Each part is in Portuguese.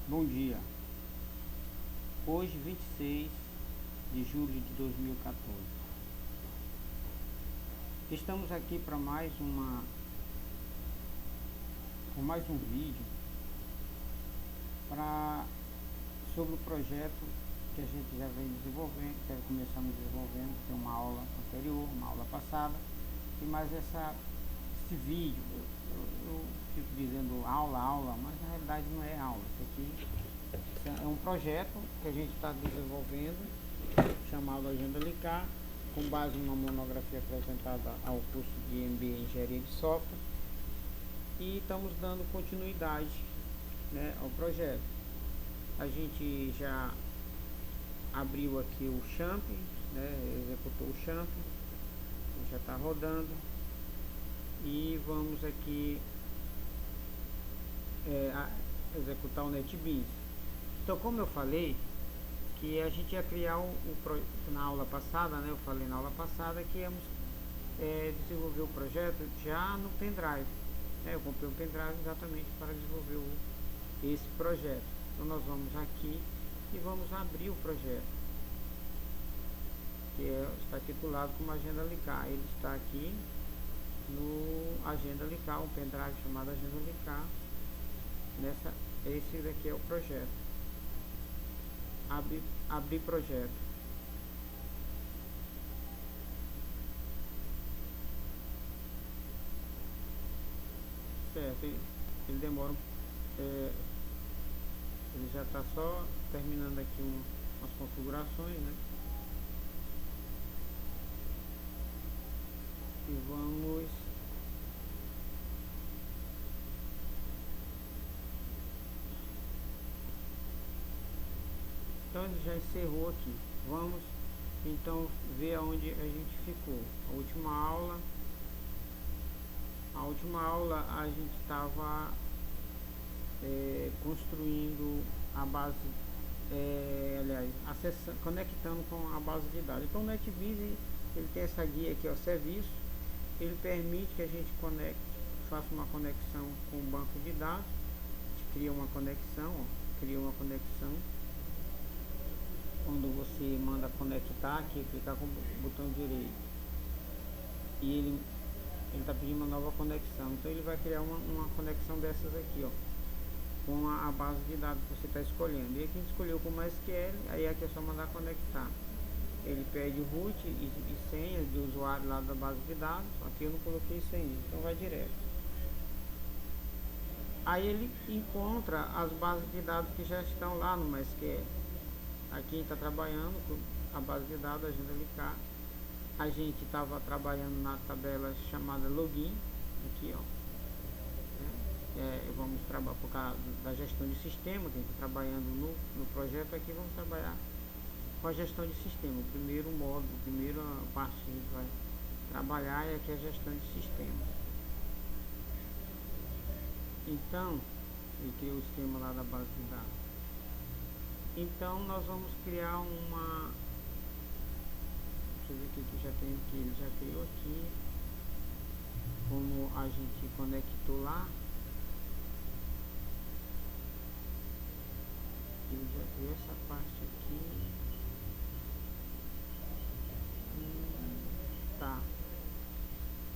Bom dia. Hoje, 26 de julho de 2014. Estamos aqui para mais um vídeo sobre o projeto que a gente já vem desenvolvendo, que começamos desenvolvendo. Tem uma aula anterior, uma aula passada, e mais esse vídeo. Eu fico dizendo aula, mas na realidade não é aula. Isso aqui é um projeto que a gente está desenvolvendo, chamado Agenda Licar, com base numa monografia apresentada ao curso de MBA em Engenharia de Software, e estamos dando continuidade, né, ao projeto. A gente já abriu aqui o champ, né, executou o champ, já está rodando, e vamos aqui executar o NetBeans. Então, como eu falei, que a gente ia criar na aula passada, né? Eu falei na aula passada que íamos desenvolver o projeto já no pendrive. Eu comprei um pendrive exatamente para desenvolver esse projeto. Então nós vamos aqui e vamos abrir o projeto, que está titulado como Agenda Licar. Ele está aqui no Agenda Licar, um pendrive chamado Agenda Licar. Esse daqui é o projeto. Abrir projeto. Certo, ele demora, ele já está só terminando aqui umas configurações, né? E vamos então ele já encerrou aqui. Vamos então ver aonde a gente ficou. A última aula a gente estava construindo a base, conectando com a base de dados. Então o NetBeans ele tem essa guia aqui, ó, serviço. Ele permite que a gente faça uma conexão com o banco de dados. A gente cria uma conexão, quando você manda conectar aqui, clicar com o botão direito, e ele está pedindo uma nova conexão. Então ele vai criar uma conexão dessas aqui, ó, com a base de dados que você está escolhendo. E aqui a gente escolheu como SQL, aí aqui é só mandar conectar. Ele pede o root e senha de usuário lá da base de dados. Aqui eu não coloquei senha, então vai direto. Aí ele encontra as bases de dados que já estão lá no MySQL. Aqui está trabalhando com a base de dados Agenda Licar. A gente estava trabalhando na tabela chamada login, aqui, ó. Vamos trabalhar por causa da gestão de sistema, que a gente está trabalhando no projeto aqui. Vamos trabalhar com a gestão de sistema. O primeiro módulo, a primeira parte que a gente vai trabalhar é aqui a gestão de sistema. Então, ele criou o esquema lá da base de dados. Então nós vamos criar uma, deixa eu ver o que já tem aqui. Ele já criou aqui, como a gente conectou lá. Ele já criou essa parte aqui. Tá.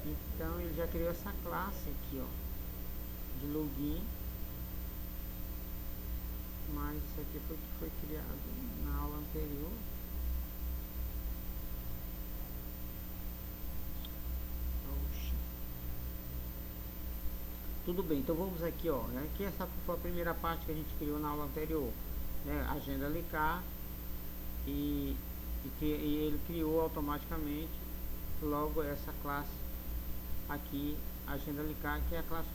Então ele já criou essa classe aqui, ó, de login. Mas isso aqui foi criado na aula anterior. Oxi. Tudo bem, então vamos aqui, ó. Aqui essa foi a primeira parte que a gente criou na aula anterior, né? Agenda Licar, e ele criou automaticamente logo essa classe aqui, Agenda Licar, que é a classe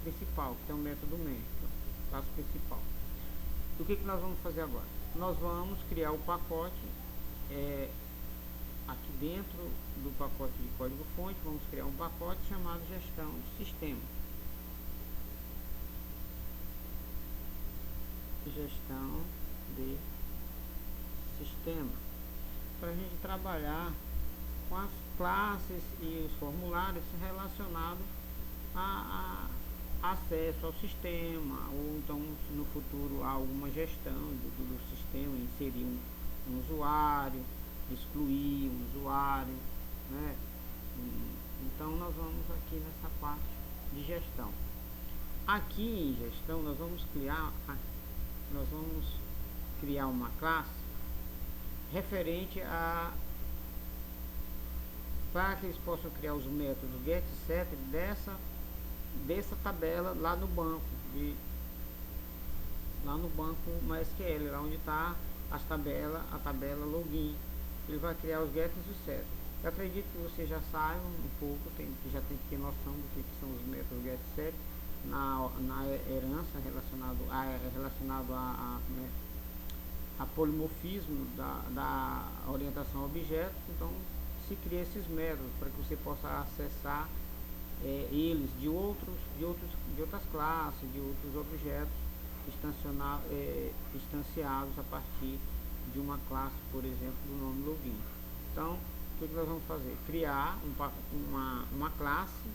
principal, que tem um método main, classe principal. O que nós vamos fazer agora? Nós vamos criar o pacote, aqui dentro do pacote de código fonte, vamos criar um pacote chamado gestão de sistema. Gestão de sistema. Para a gente trabalhar com as classes e os formulários relacionados acesso ao sistema, ou então no futuro alguma gestão do sistema, inserir um usuário, excluir um usuário, né? Então nós vamos aqui nessa parte de gestão. Aqui em gestão nós vamos criar uma classe referente a para que eles possam criar os métodos get, set dessa tabela lá no banco MySQL, lá onde está a tabela login. Ele vai criar os gets e os sets. Eu acredito que você já saiba um pouco, já tem que ter noção do que são os métodos get e set na herança relacionado a polimorfismo da orientação a objetos. Então se cria esses métodos para que você possa acessar eles de outras classes, de outros objetos instanciados a partir de uma classe, por exemplo, do nome login. Então, o que nós vamos fazer? Criar uma classe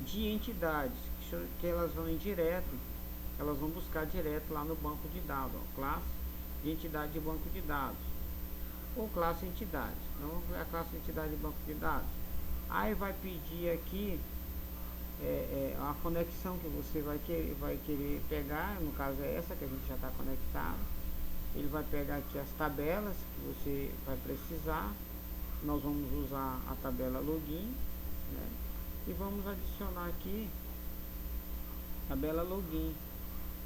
de entidades que elas vão elas vão buscar direto lá no banco de dados, ó, classe de entidade de banco de dados, ou classe entidade. Então, a classe entidade de banco de dados. Aí vai pedir aqui a conexão que você vai querer pegar, no caso é essa que a gente já está conectado. Ele vai pegar aqui as tabelas que você vai precisar. Nós vamos usar a tabela login, né? E vamos adicionar aqui tabela login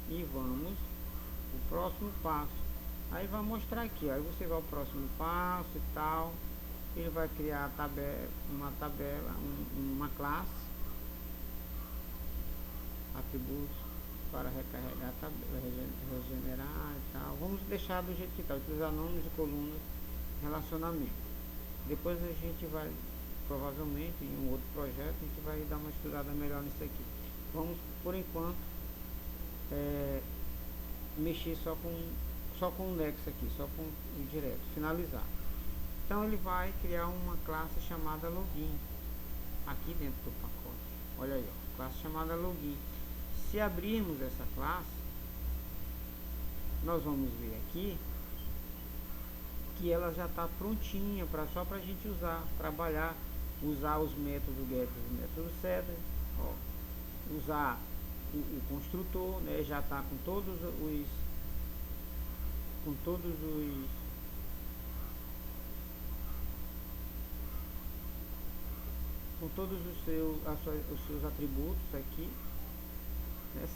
e vamos o próximo passo. Aí vai mostrar aqui, aí você vai ao próximo passo e tal. Ele vai criar uma classe, atributos para recarregar a tabela, regenerar e tal. Vamos deixar do jeito que está, utilizar nomes e colunas, relacionamento. Depois a gente vai, provavelmente em um outro projeto, a gente vai dar uma estudada melhor nisso aqui. Vamos, por enquanto, mexer só com o nexo aqui, só com o direto, finalizar. Então ele vai criar uma classe chamada login aqui dentro do pacote. Olha aí, ó, classe chamada login. Se abrirmos essa classe, nós vamos ver aqui que ela já está prontinha só para a gente usar os métodos get e os métodos set, ó, usar o construtor, né, já está com todos os seus atributos aqui, né,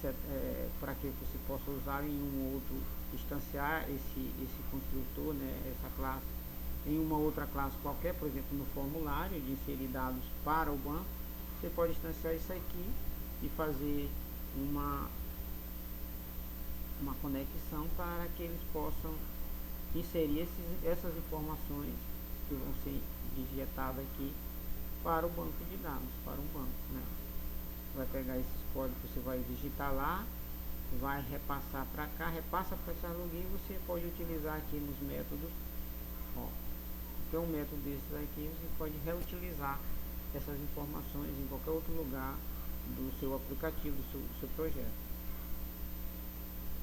para que você possa usar em um outro, instanciar esse construtor, né, essa classe em uma outra classe qualquer, por exemplo no formulário de inserir dados para o banco. Você pode instanciar isso aqui e fazer uma conexão para que eles possam inserir essas informações que vão ser digitadas aqui para o banco de dados, para um banco, né? Vai pegar esses códigos que você vai digitar lá, vai repassar para cá, repassa para essa login. Você pode utilizar aqui nos métodos, ó, tem um método desses aqui, você pode reutilizar essas informações em qualquer outro lugar do seu aplicativo, do seu projeto.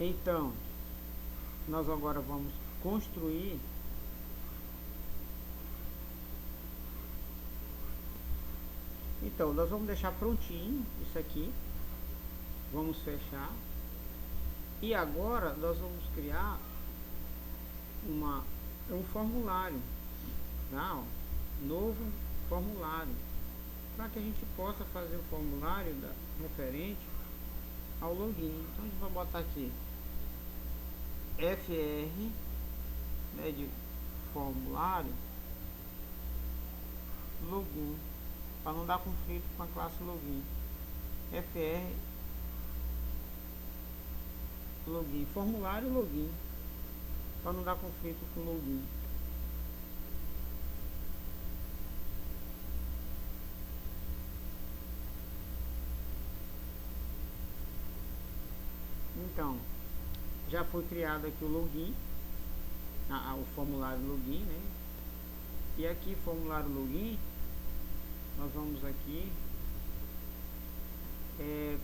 Então, nós agora vamos construir nós vamos deixar prontinho isso aqui, vamos fechar, e agora nós vamos criar um formulário, tá? Novo formulário, para que a gente possa fazer o formulário referente ao login. Então a gente vai botar aqui FR, né, de formulário login, para não dar conflito com a classe login. FR login, formulário login, para não dar conflito com login. Então, já foi criado aqui o login, o formulário login, né? E aqui formulário login, nós vamos aqui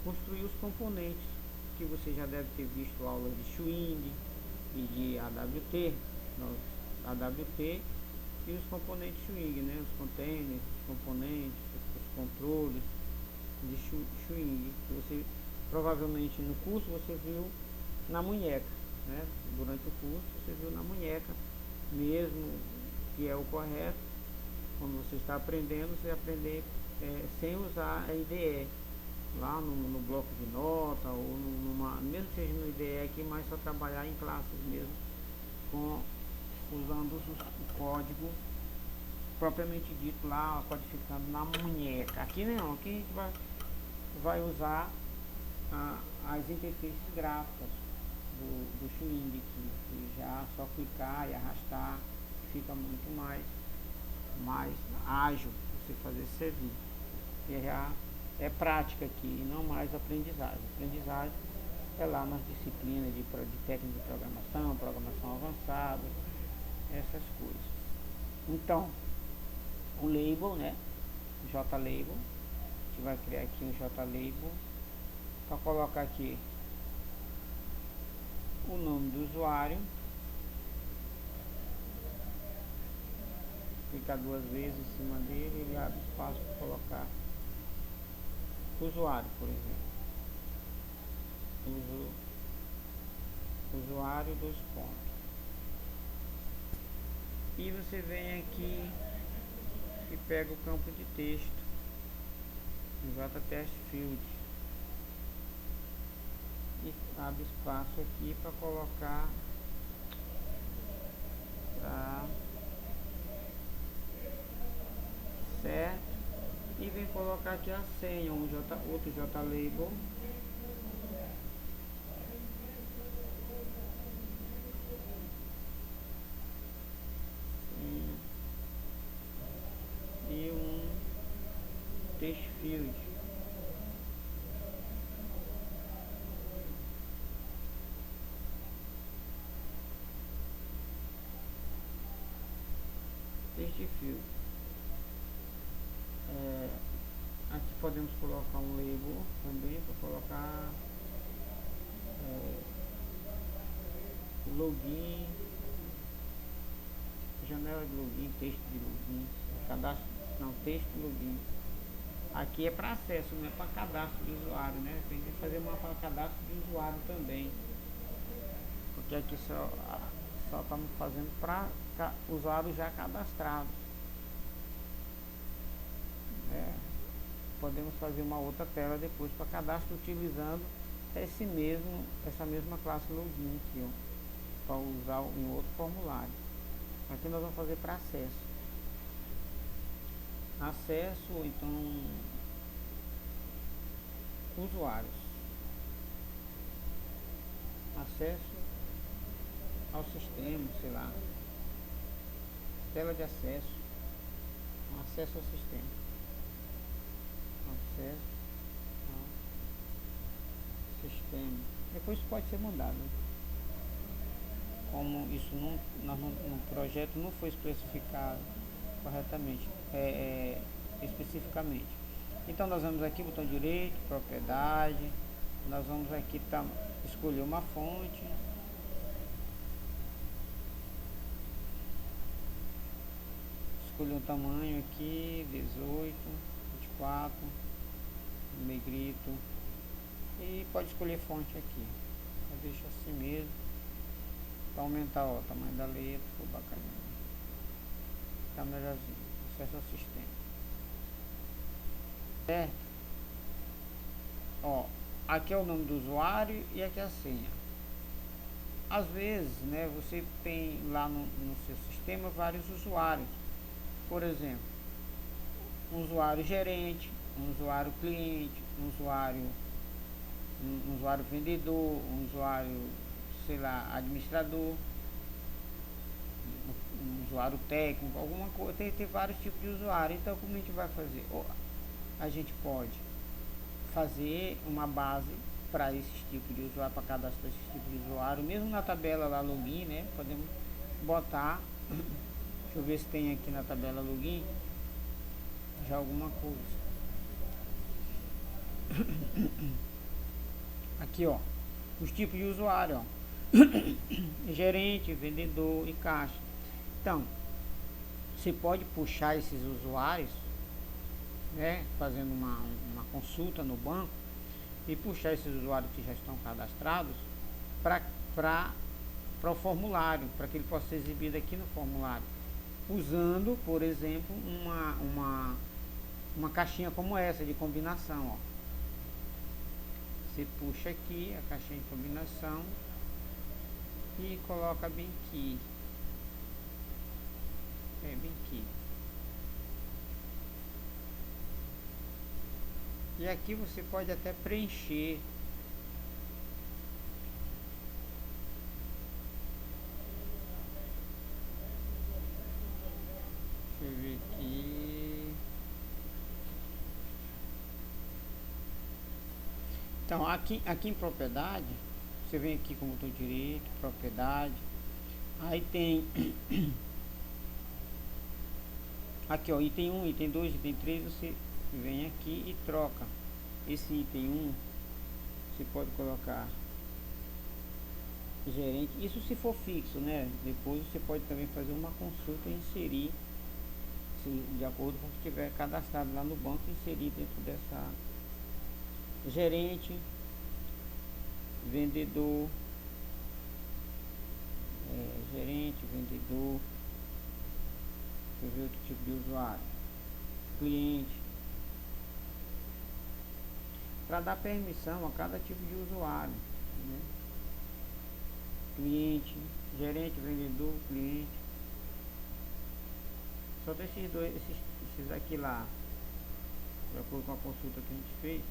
construir os componentes, que você já deve ter visto aulas de Swing e de AWT, AWT e os componentes Swing, né? Os containers, os componentes, os controles de Swing, que você provavelmente no curso você viu na munheca, né? Durante o curso você viu na munheca mesmo, que é o correto. Quando você está aprendendo, você aprender sem usar a IDE lá no bloco de nota ou mesmo que seja no IDE aqui, mas só trabalhar em classes mesmo usando o código propriamente dito lá, codificando na munheca. Aqui não, aqui a gente vai usar as interfaces gráficas do Swing aqui, que já só clicar e arrastar fica muito mais ágil você fazer esse serviço. E já é prática aqui e não mais aprendizagem. Aprendizagem é lá nas disciplinas de técnica de programação avançada, essas coisas. Então, o label, né? JLabel. A gente vai criar aqui um JLabel para colocar aqui o nome do usuário. Clicar duas vezes em cima dele, ele abre espaço para colocar usuário, por exemplo. Usuário dos pontos. E você vem aqui e pega o campo de texto, JTextField, e abre espaço aqui para colocar certo, e vem colocar aqui a senha, outro JLabel, e um TextField. TextField. Aqui podemos colocar um label também para colocar login, janela de login, texto de login, cadastro, não, texto de login. Aqui é para acesso, não é para cadastro de usuário, né? Tem que fazer uma para cadastro de usuário também, porque aqui só estamos fazendo para usuários já cadastrados. Podemos fazer uma outra tela depois para cadastro utilizando essa mesma classe login aqui, ó, para usar em outro formulário. Aqui nós vamos fazer para acesso, então usuários, acesso ao sistema, sei lá, tela de acesso ao sistema, acesso ao sistema. Depois pode ser mudado, como isso no projeto não foi especificado corretamente, especificamente. Então nós vamos aqui, botão direito, propriedade, nós vamos aqui escolher uma fonte, escolher um tamanho aqui, 18, 24, negrito, e pode escolher fonte aqui. Eu deixo assim mesmo, para aumentar o tamanho da letra, ficou bacaninha, tá melhorzinho. Acesso ao sistema, certo? Ó, aqui é o nome do usuário e aqui é a senha. Às vezes, né, você tem lá no seu sistema vários usuários. Por exemplo, um usuário gerente, um usuário cliente, um usuário vendedor, um usuário, sei lá, administrador, um usuário técnico, alguma coisa. Tem vários tipos de usuário. Então, como a gente vai fazer? A gente pode fazer uma base para esses tipos de usuário, para cadastrar esses tipos de usuário, mesmo na tabela lá login, né? Podemos botar, deixa eu ver se tem aqui na tabela login já alguma coisa. Aqui, ó, os tipos de usuário, ó. Gerente, vendedor e caixa. Então, você pode puxar esses usuários, né, fazendo uma consulta no banco e puxar esses usuários que já estão cadastrados para o formulário, para que ele possa ser exibido aqui no formulário, usando, por exemplo, uma caixinha como essa de combinação, ó. Você puxa aqui a caixinha de combinação e coloca bem aqui. Bem aqui. E aqui você pode até preencher. Deixa eu ver aqui. Então, aqui em propriedade, você vem aqui como botão direito, propriedade. Aí tem aqui, ó, item 1, item 2, item 3, você vem aqui e troca. Esse item 1, você pode colocar gerente, isso se for fixo, né? Depois você pode também fazer uma consulta e inserir, se, de acordo com o que tiver cadastrado lá no banco, inserir dentro dessa gerente, vendedor, gerente, vendedor. Deixa eu ver outro tipo de usuário, cliente, para dar permissão a cada tipo de usuário, né? Cliente, gerente, vendedor, cliente. Só tem esses dois, esses aqui lá, de acordo com a consulta que a gente fez.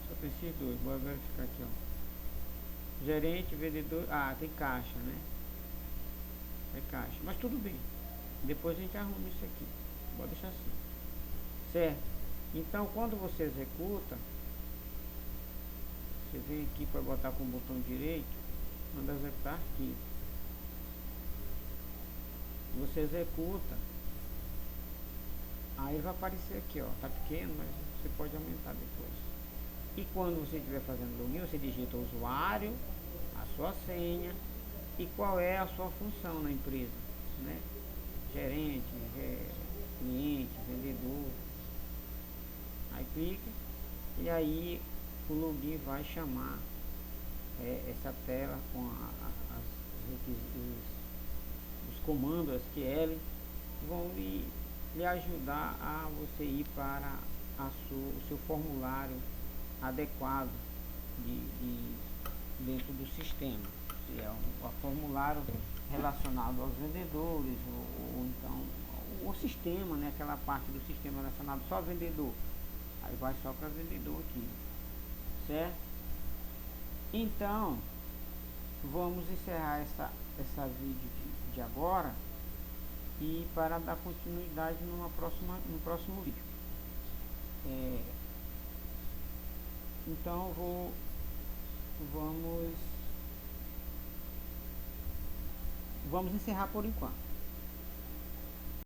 Só tem esses dois, bora verificar aqui, ó. Gerente, vendedor, tem caixa, né? É caixa, mas tudo bem. Depois a gente arruma isso aqui. Vou deixar assim. Certo? Então, quando você executa, você vem aqui para botar com o botão direito, manda executar arquivo. Você executa, aí vai aparecer aqui, ó, tá pequeno, mas você pode aumentar depois. E quando você estiver fazendo login, você digita o usuário, a sua senha e qual é a sua função na empresa, né? Gerente, cliente, vendedor. Aí clica e aí o login vai chamar essa tela com os comandos SQL, vão lhe ajudar a você ir para o seu formulário adequado dentro do sistema. Se é um formulário relacionado aos vendedores ou então o sistema, né, aquela parte do sistema relacionado só a vendedor, aí vai só para vendedor aqui, certo? Então vamos encerrar essa vídeo de agora e para dar continuidade no próximo vídeo. Então vamos encerrar por enquanto.